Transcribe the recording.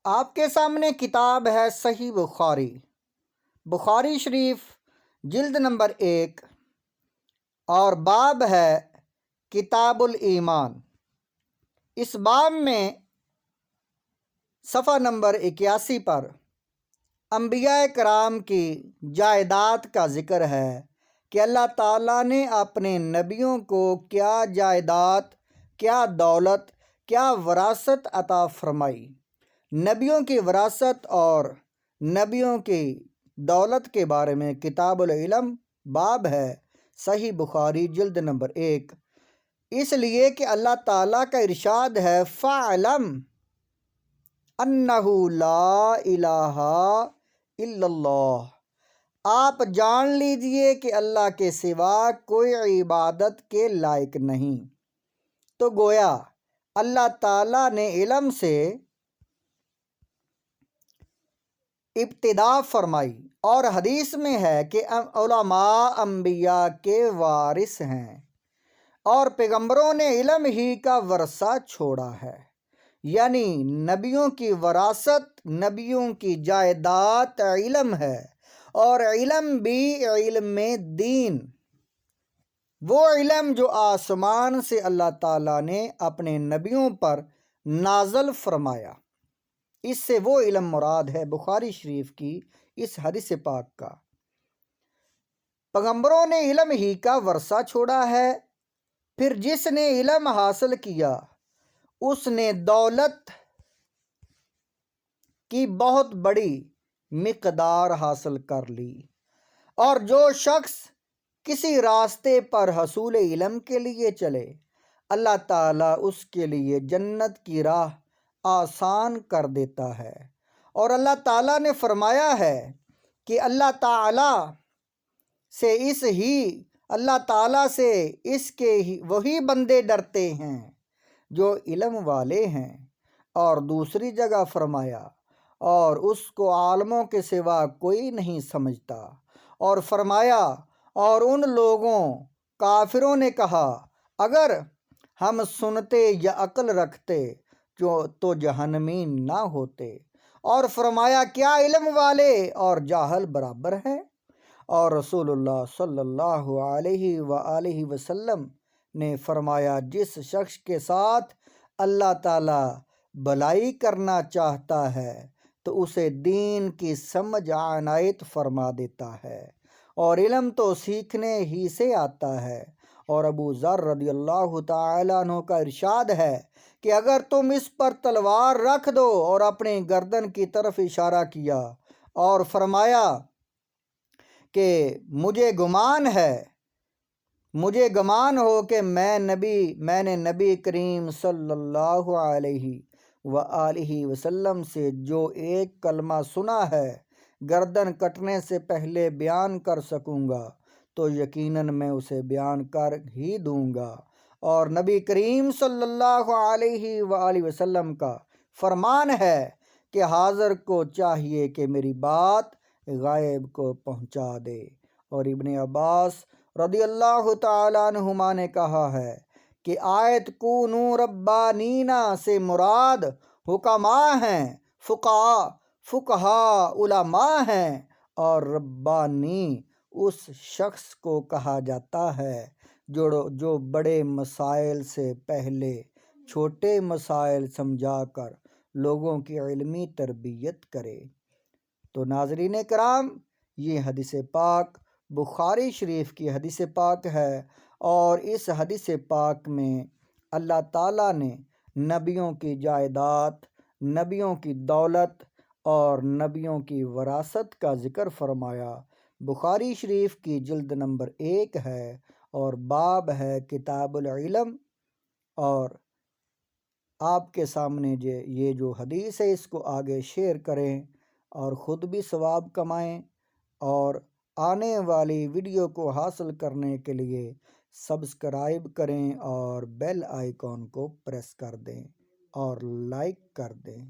آپ کے سامنے کتاب ہے صحیح بخاری، بخاری شریف جلد نمبر 1 اور باب ہے کتاب الایمان۔ اس باب میں صفحہ نمبر 81 پر انبیاء کرام کی جائیداد کا ذکر ہے کہ اللہ تعالیٰ نے اپنے نبیوں کو کیا جائیداد، کیا دولت، کیا وراثت عطا فرمائی۔ نبیوں کی وراثت اور نبیوں کی دولت کے بارے میں کتاب العلم باب ہے صحیح بخاری جلد نمبر 1، اس لیے کہ اللہ تعالیٰ کا ارشاد ہے فَعْلَمْ أَنَّهُ لَا إِلَٰهَ إِلَّا اللَّهُ، آپ جان لیجئے کہ اللہ کے سوا کوئی عبادت کے لائق نہیں۔ تو گویا اللہ تعالیٰ نے علم سے ابتدا فرمائی، اور حدیث میں ہے کہ علماء انبیاء کے وارث ہیں اور پیغمبروں نے علم ہی کا ورثہ چھوڑا ہے، یعنی نبیوں کی وراثت، نبیوں کی جائیداد علم ہے، اور علم بھی علم دین، وہ علم جو آسمان سے اللہ تعالیٰ نے اپنے نبیوں پر نازل فرمایا، اس سے وہ علم مراد ہے بخاری شریف کی اس حدیث پاک کا۔ پیغمبروں نے علم ہی کا ورثہ چھوڑا ہے، پھر جس نے علم حاصل کیا اس نے دولت کی بہت بڑی مقدار حاصل کر لی، اور جو شخص کسی راستے پر حصول علم کے لیے چلے، اللہ تعالیٰ اس کے لیے جنت کی راہ آسان کر دیتا ہے۔ اور اللہ تعالیٰ نے فرمایا ہے کہ اللہ تعالیٰ سے اس کے وہی بندے ڈرتے ہیں جو علم والے ہیں، اور دوسری جگہ فرمایا اور اس کو عالموں کے سوا کوئی نہیں سمجھتا، اور فرمایا اور ان لوگوں کافروں نے کہا اگر ہم سنتے یا عقل رکھتے تو جہنمی نہ ہوتے، اور فرمایا کیا علم والے اور جاہل برابر ہیں؟ اور رسول اللہ صلی اللہ علیہ وآلہ وسلم نے فرمایا جس شخص کے ساتھ اللہ تعالیٰ بھلائی کرنا چاہتا ہے تو اسے دین کی سمجھ عنایت فرما دیتا ہے، اور علم تو سیکھنے ہی سے آتا ہے۔ اور ابو ذر رضی اللہ تعالیٰ عنہ کا ارشاد ہے کہ اگر تم اس پر تلوار رکھ دو، اور اپنی گردن کی طرف اشارہ کیا اور فرمایا کہ مجھے گمان ہو کہ میں نے نبی کریم صلی اللہ علیہ وآلہ وسلم سے جو ایک کلمہ سنا ہے گردن کٹنے سے پہلے بیان کر سکوں گا تو یقیناً میں اسے بیان کر ہی دوں گا۔ اور نبی کریم صلی اللہ علیہ وآلہ وسلم کا فرمان ہے کہ حاضر کو چاہیے کہ میری بات غائب کو پہنچا دے۔ اور ابن عباس رضی اللہ تعالیٰ عنہما نے کہا ہے کہ آیت کونوا ربانین سے مراد حکماء ہیں، فقہاء علماء ہیں، اور ربانی اس شخص کو کہا جاتا ہے جو بڑے مسائل سے پہلے چھوٹے مسائل سمجھا کر لوگوں کی علمی تربیت کرے۔ تو ناظرین کرام، یہ حدیث پاک بخاری شریف کی حدیث پاک ہے، اور اس حدیث پاک میں اللہ تعالیٰ نے نبیوں کی جائیداد، نبیوں کی دولت اور نبیوں کی وراثت کا ذکر فرمایا۔ بخاری شریف کی جلد نمبر 1 ہے اور باب ہے کتاب العلم۔ اور آپ کے سامنے یہ جو حدیث ہے اس کو آگے شیئر کریں اور خود بھی ثواب کمائیں، اور آنے والی ویڈیو کو حاصل کرنے کے لیے سبسکرائب کریں اور بیل آئیکن کو پریس کر دیں اور لائک کر دیں۔